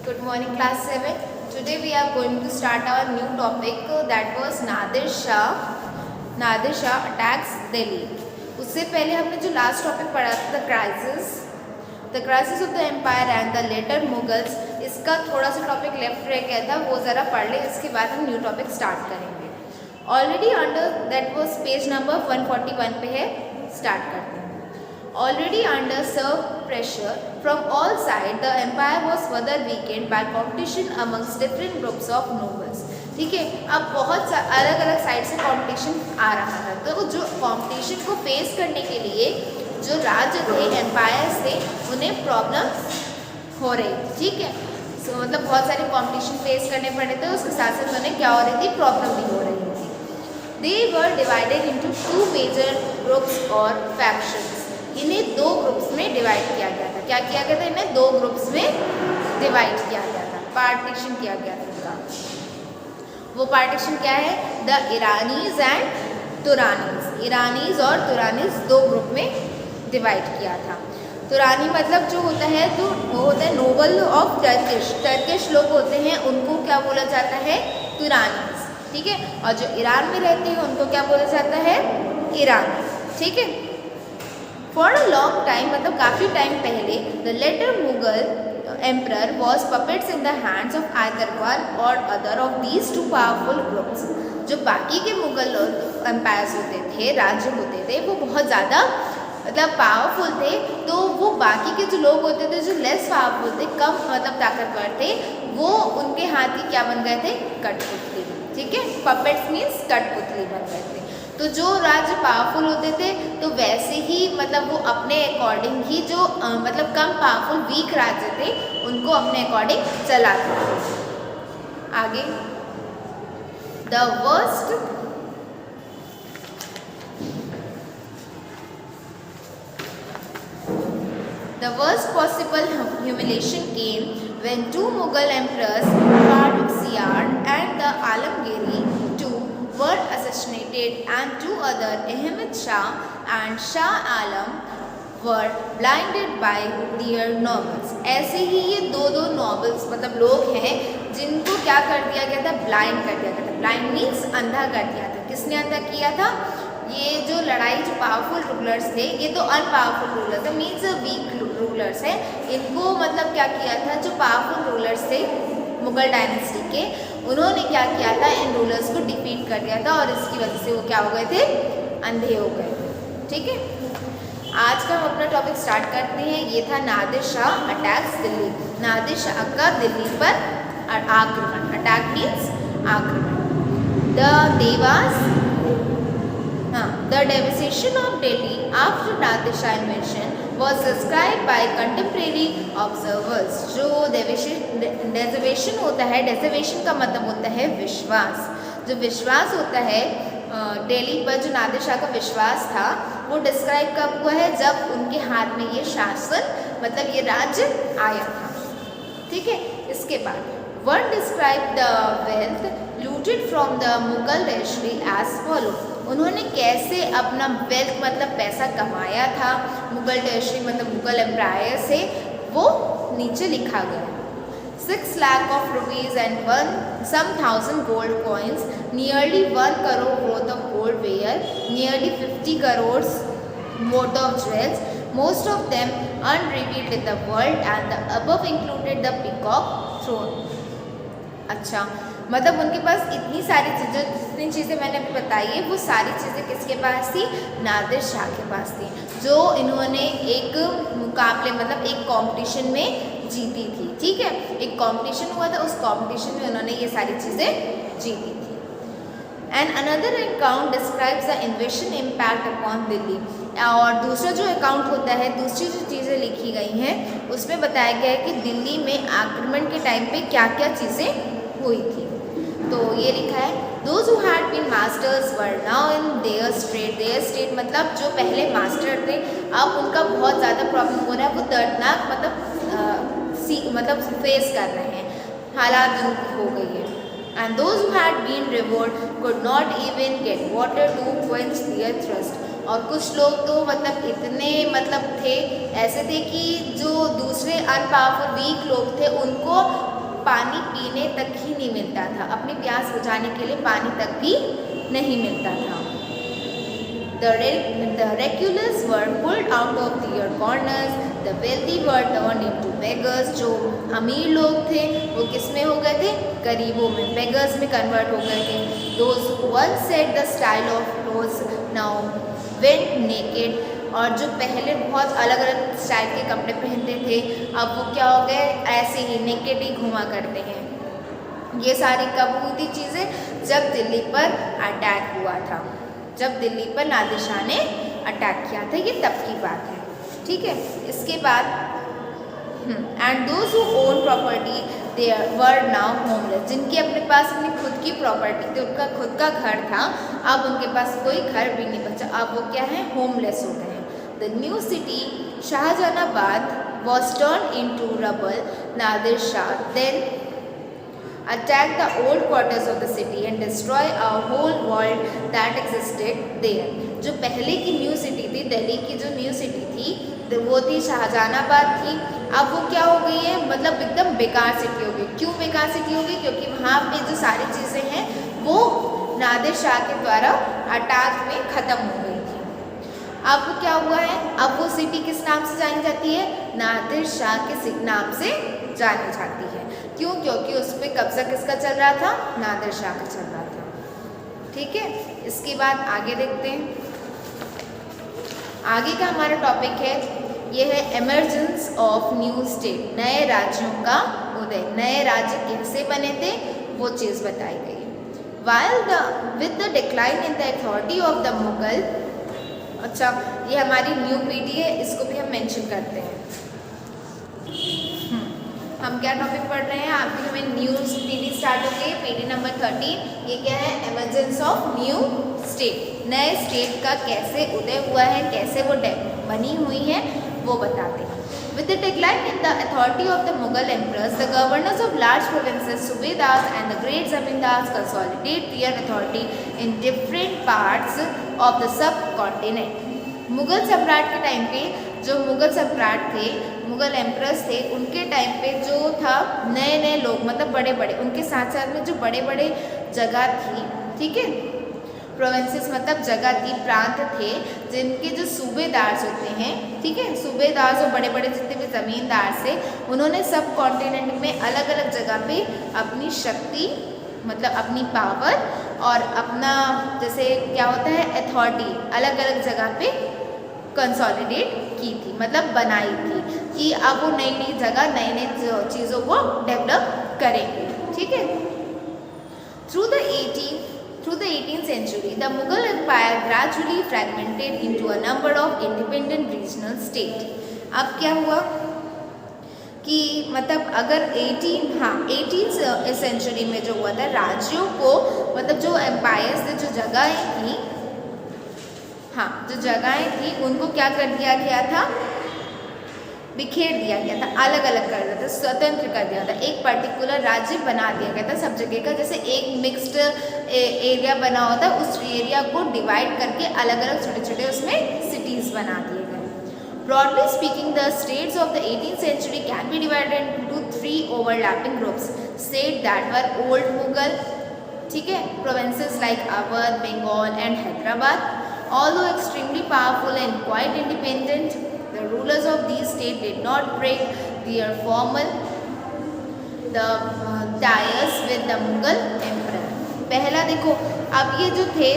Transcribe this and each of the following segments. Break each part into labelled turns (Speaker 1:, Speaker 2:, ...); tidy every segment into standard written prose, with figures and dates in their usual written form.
Speaker 1: Good morning, class 7. Today we are going to start our new topic that was Nadir Shah. Nadir Shah attacks Delhi. उससे पहले हमने जो last topic पढ़ा था the crisis of the empire and the later Mughals, इसका थोड़ा सा topic left रह गया था, वो ज़रा पढ़ ले, इसके बाद हम न्यू टॉपिक स्टार्ट करेंगे. Already under that was page number 141 पे है, स्टार्ट करते हैं. Already under severe pressure from all sides, the empire was further weakened by competition amongst different groups of nobles. ठीक है, अब बहुत अलग अलग साइड से कंपटीशन आ रहा था, तो जो कंपटीशन को फेस करने के लिए जो राज्य थे, एम्पायर्स थे, उन्हें प्रॉब्लम हो रही थी. ठीक है, मतलब बहुत सारे कंपटीशन फेस करने पड़े थे, उसके साथ साथ उन्हें क्या हो रही थी, प्रॉब्लम भी हो रही थी. They were divided into two major groups or factions. इन्हें दो ग्रुप्स में डिवाइड किया गया था. क्या किया गया था? इन्हें दो ग्रुप्स में डिवाइड किया गया था, पार्टीशन किया गया था इनका. वो पार्टीशन क्या है? The ईरानीज and तुरानीज. ईरानीज और तुरानीज दो ग्रुप में डिवाइड किया था. तुरानी मतलब जो होता है, तो वो होता है नोबल ऑफ टर्किश लोग होते हैं, उनको क्या बोला जाता है? तुरानीज. ठीक है, और जो ईरान में रहते हैं उनको क्या बोला जाता है? ईरानी. ठीक है, फॉर अ लॉन्ग टाइम, मतलब काफ़ी टाइम पहले, the later Mughal emperor was puppets in the hands of either one or other of these two powerful groups. जो बाकी के मुगल एम्पायर्स होते थे, राज्य होते थे, वो बहुत ज़्यादा मतलब पावरफुल थे, तो वो बाकी के जो लोग होते थे, जो लेस पावरफुल थे, कम मतलब ताकतवर थे, वो उनके हाथ की क्या बन गए थे? कठपुतली. ठीक है, पपेट्स मीन्स कठपुतली बन गए थे. तो जो राज्य पावरफुल होते थे, तो वैसे ही मतलब वो अपने अकॉर्डिंग ही जो मतलब कम पावरफुल वीक राज्य थे, उनको अपने अकॉर्डिंग चलाते थे. आगे, The worst possible humiliation came when two Mughal emperors, Farrukh Siyar and the Alamgiri II, were assassinated, and two other, Ahmed Shah and Shah Alam, were blinded by their nobles. ऐसे ही ये दो nobles मतलब लोग हैं जिनको क्या कर दिया गया था? ब्लाइंड कर दिया गया था. ब्लाइंड मीन्स अंधा कर दिया था. किसने अंधा किया था? ये जो लड़ाई, जो पावरफुल रूलर्स थे, ये तो अनपावरफुल रूलर्स है, मीन्स वीक रूलर्स है. इनको मतलब क्या किया था? जो पावरफुल रूलर्स थे मुगल डायनेस्टी के, उन्होंने क्या किया था? इन रूलर्स को डिफीट कर दिया था, और इसकी वजह से वो क्या हो गए थे? अंधे हो गए थे. ठीक है, आज का हम अपना टॉपिक स्टार्ट करते हैं. ये था नादिर शाह अटैक्स दिल्ली. नादिर शाह का दिल्ली पर आक्रमण. अटैक मीन्स आक्रमण. The devastation of Delhi after Nadir Shah invasion was described by contemporary observers. जो डेजिवेशन होता है, डेजिवेशन का मतलब होता है विश्वास. जो विश्वास होता है दिल्ली पर, जो नादिर शाह का विश्वास था, वो डिस्क्राइब कब हुआ है? जब उनके हाथ में ये शासन मतलब ये राज्य आया था. ठीक है, इसके बाद one describe the wealth looted from the Mughal treasury as follow. उन्होंने कैसे अपना वेल्थ मतलब पैसा कमाया था मुगल ट्रेजरी मतलब मुगल एम्पायर से, वो नीचे लिखा गया. 6 lakh of rupees and 1,000 gold coins, nearly 1 crore worth of gold ware, nearly 50 crores worth of jewels, most of them unrevealed in the world, and the above included the peacock throne. अच्छा, मतलब उनके पास इतनी सारी चीज़ें, जितनी चीज़ें मैंने बताई है, वो सारी चीज़ें किसके पास थी? नादिर शाह के पास थी, जो इन्होंने एक मुकाबले मतलब एक कंपटीशन में जीती थी. ठीक है, एक कंपटीशन हुआ था, उस कंपटीशन में उन्होंने ये सारी चीज़ें जीती थी. And another account describes the इन्वेशन impact upon Delhi. और दूसरा जो अकाउंट होता है, दूसरी जो चीज़ें लिखी गई हैं, उसमें बताया गया है कि दिल्ली में आक्रमण के टाइम पे क्या क्या चीज़ें हुई थी. तो ये लिखा है, those who had been masters were now in their state. Their state मतलब जो पहले मास्टर थे, अब उनका बहुत ज़्यादा प्रॉब्लम हो रहा है, वो दर्दनाक मतलब फेस कर रहे हैं, हालात उनकी हो गई है. And those who had been revolt could not even get water to quench their thirst. और कुछ लोग तो मतलब इतने मतलब थे, ऐसे थे कि जो दूसरे अनपावरफुल वीक लोग थे, उनको पानी पीने तक ही नहीं मिलता था, अपनी प्यास बुझाने के लिए पानी तक भी नहीं मिलता था। The recluses were pulled out of their corners. The wealthy were turned into beggars. जो अमीर लोग थे वो किस में हो गए थे? गरीबों में, beggars में कन्वर्ट हो गए थे। Those who once set the style of clothes now went naked. और जो पहले बहुत अलग अलग स्टाइल के कपड़े पहनते थे अब वो क्या हो गए? ऐसे ही नेकेड ही घुमा करते हैं। ये सारी कब हुई थी चीज़ें? जब दिल्ली पर अटैक हुआ था, जब दिल्ली पर नादिर शाह ने अटैक किया था, ये तब की बात है। ठीक है, इसके बाद and those who own property they were now homeless. जिनके अपने पास अपनी खुद की प्रॉपर्टी थी, उनका खुद का घर था, अब उनके पास कोई घर भी नहीं बचा, अब वो क्या है? होमलेस हो गए हैं। The new city Shahjahanabad was turn into rubble. Nadir Shah then attack the old quarters of the city and destroy a whole world that existed there. जो पहले की न्यू सिटी थी, दिल्ली की जो न्यू सिटी थी वो थी शाहजहानाबाद थी, अब वो क्या हो गई है? मतलब एकदम बेकार सिटी हो गई। क्यों बेकार सिटी हो गई? क्योंकि वहाँ पे जो सारी चीज़ें हैं वो नादिर शाह के द्वारा अटैक में ख़त्म हो गई थी। अब क्या हुआ है? अब वो सिटी किस नाम से जानी जाती है? नादिर शाह के नाम से जानी जाती है। क्यों? क्योंकि उस पर कब्जा किसका चल रहा था? नादिर शाह का चल रहा था। ठीक है, इसके बाद आगे देखते हैं। आगे का हमारा टॉपिक है, ये है एमर्जेंस ऑफ न्यू स्टेट, नए राज्यों का उदय। नए राज्य कैसे बने थे वो चीज़ बताई गई है। While with the decline in the authority of the Mughal, अच्छा ये हमारी न्यू पीढ़ी है, इसको भी हम मेंशन करते हैं। हम क्या टॉपिक पढ़ रहे हैं? आपकी हमें न्यू पीढ़ी स्टार्ट हो गई, पीढ़ी नंबर 13। ये क्या है? एमर्जेंस ऑफ न्यू स्टेट, नए स्टेट का कैसे उदय हुआ है, कैसे वो बनी हुई है वो बताते हैं। With the decline in the authority of the Mughal emperors, the governors of large provinces, Subedars and the great zamindars consolidate their authority in different parts of the subcontinent. Mughal सम्राट के टाइम पे जो मुगल सम्राट थे, मुगल एम्परर्स थे, उनके time पे जो था नए नए लोग, मतलब बड़े बड़े, उनके साथ साथ में जो बड़े बड़े जगह थी, ठीक है, प्रोविंसेस मतलब जगह थी, प्रांत थे, जिनके जो सूबेदार होते हैं, ठीक है, सूबेदार जो बड़े बड़े जितने भी ज़मींदार थे, उन्होंने सब कॉन्टिनेंट में अलग अलग जगह पे अपनी शक्ति मतलब अपनी पावर और अपना जैसे क्या होता है अथॉरिटी अलग अलग जगह पे कंसोलिडेट की थी, मतलब बनाई थी कि अब वो नई नई जगह नई नई चीज़ों को डेवलप करेंगे। ठीक है, through the 18th century, the Mughal Empire gradually fragmented into a number of independent regional states. अब क्या हुआ कि मतलब अगर 18th सेंचुरी में जो हुआ था, राज्यों को मतलब जो एम्पायर्स थे, जो जगहें थी, हाँ जो जगहें थी उनको क्या कर दिया गया था? बिखेर दिया गया था, अलग अलग कर दिया था, स्वतंत्र कर दिया था, एक पर्टिकुलर राज्य बना दिया गया था सब जगह का, जैसे एक मिक्स्ड एरिया बना होता है, उस एरिया को डिवाइड करके अलग अलग छोटे छोटे उसमें सिटीज़ बना दिए गए। Broadly speaking, the states of the 18th century can be divided into 3 overlapping groups. States that were old Mughal, ठीक है, provinces like Awadh, Bengal and Hyderabad. Although extremely powerful and quite independent, the rulers of these states did not break their formal ties with the Mughal emperor. पहला देखो, अब ये जो थे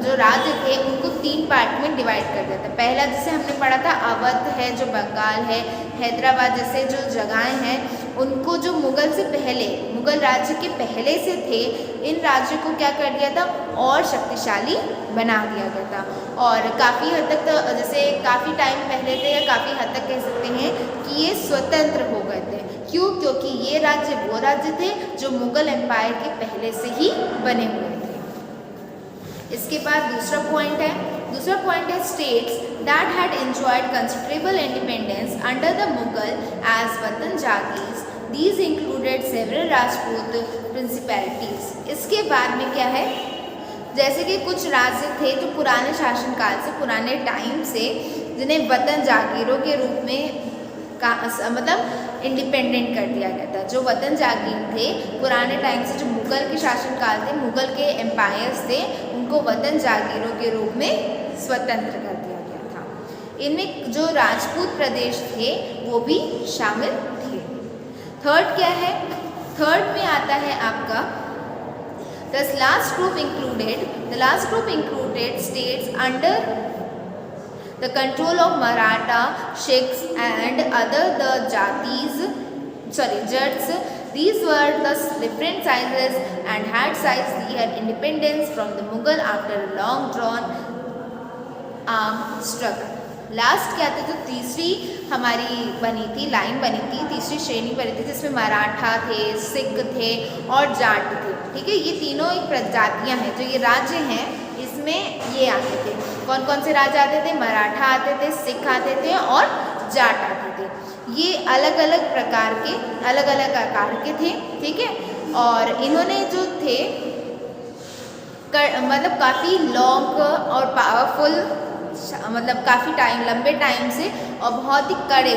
Speaker 1: जो राज्य थे उनको 3 पार्ट में डिवाइड कर दिया था। पहला जैसे हमने पढ़ा था अवध है जो बंगाल है, हैदराबाद जैसे जो जगहें हैं, उनको जो मुगल से पहले, मुगल राज्य के पहले से थे, इन राज्यों को क्या कर दिया था? और शक्तिशाली बना दिया गया था। और काफ़ी हद तक तो जैसे काफ़ी टाइम पहले थे या काफ़ी हद तक कह सकते हैं कि ये स्वतंत्र हो गए थे। क्यों? क्योंकि ये राज्य वो राज्य थे जो मुगल एम्पायर के पहले से ही बने हुए थे। इसके बाद दूसरा पॉइंट है states that had enjoyed considerable independence under the Mughal as watan jagirs. These included several Rajput principalities. इसके बाद में क्या है, जैसे कि कुछ राज्य थे जो पुराने शासनकाल से, पुराने टाइम से, जिन्हें वतन जागीरों के रूप में मतलब इंडिपेंडेंट कर दिया गया था। जो वतन जागीर थे पुराने टाइम से, जो मुग़ल के शासनकाल थे, मुग़ल के एम्पायर्स थे, उनको वतन जागीरों के रूप में स्वतंत्र कर दिया गया था। इनमें जो राजपूत प्रदेश थे वो भी शामिल थे। थर्ड क्या है? थर्ड में आता है आपका the last group included states under the control of Maratha, Sikhs and other the Jats. These were the different sizes and had seized their independence from the Mughal after a long drawn armed struggle. Last क्या था? जो तीसरी हमारी line बनी थी, तीसरी श्रेणी बनी थी, जिसमें मराठा थे, सिख थे और जाट थे। ठीक है, ये तीनों एक प्रजातियां हैं। जो ये राज्य हैं इसमें ये आते थे। कौन कौन से राज्य आते थे? मराठा आते थे, सिख आते थे और जाट आते थे। ये अलग अलग प्रकार के, अलग अलग आकार के थे। ठीक है, और इन्होंने जो थे मतलब काफ़ी लॉन्ग और पावरफुल, मतलब काफ़ी लंबे टाइम से और बहुत ही कड़े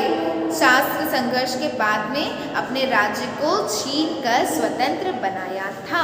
Speaker 1: शास्त्र संघर्ष के बाद में अपने राज्य को छीन कर स्वतंत्र बनाया था।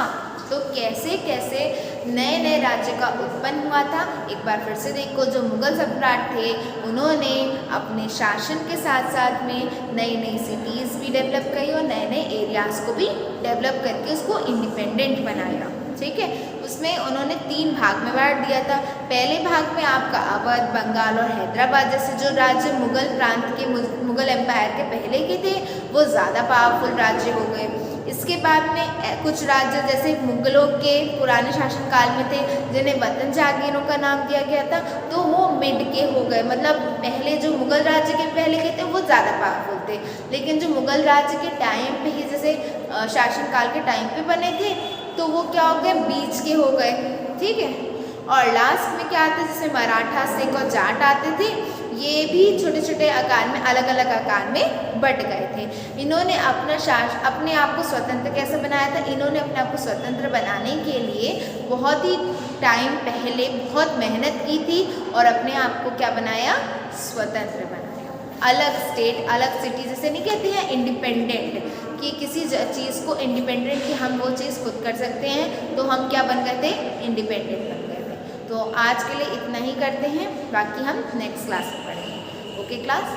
Speaker 1: तो कैसे कैसे नए नए राज्य का उत्पन्न हुआ था, एक बार फिर से देखो। जो मुग़ल सम्राट थे उन्होंने अपने शासन के साथ साथ में नई नई सिटीज़ भी डेवलप करी और नए नए एरियाज़ को भी डेवलप करके उसको इंडिपेंडेंट बनाया। ठीक है, उसमें उन्होंने 3 भाग में बांट दिया था। पहले भाग में आपका अवध, बंगाल और हैदराबाद जैसे जो राज्य मुग़ल प्रांत के, मुग़ल एम्पायर के पहले के थे, वो ज़्यादा पावरफुल राज्य हो गए। इसके बाद में कुछ राज्य जैसे मुग़लों के पुराने शासनकाल में थे, जिन्हें वतन जागीरों का नाम दिया गया था, तो वो मिड के हो गए। मतलब पहले जो मुग़ल राज्य के पहले के थे वो ज़्यादा पावरफुल थे, लेकिन जो मुग़ल राज्य के टाइम पे ही, जैसे शासनकाल के टाइम पे बने थे, तो वो क्या हो गए? बीच के हो गए। ठीक है, और लास्ट में क्या आते? जैसे मराठा, सिख और जाट आते थे, ये भी छोटे छोटे आकार में, अलग अलग आकार में बट गए थे। इन्होंने अपने आप को स्वतंत्र कैसे बनाया था? इन्होंने अपने आप को स्वतंत्र बनाने के लिए बहुत ही टाइम पहले बहुत मेहनत की थी और अपने आप को क्या बनाया? स्वतंत्र बनाया। अलग स्टेट, अलग सिटी, जैसे नहीं कहते हैं इंडिपेंडेंट, कि किसी चीज़ को इंडिपेंडेंट, कि हम वो चीज़ खुद कर सकते हैं, तो हम क्या बन गए थे? इंडिपेंडेंट बन गए थे। तो आज के लिए इतना ही करते हैं, बाकी हम नेक्स्ट क्लास में पढ़ेंगे। Okay class.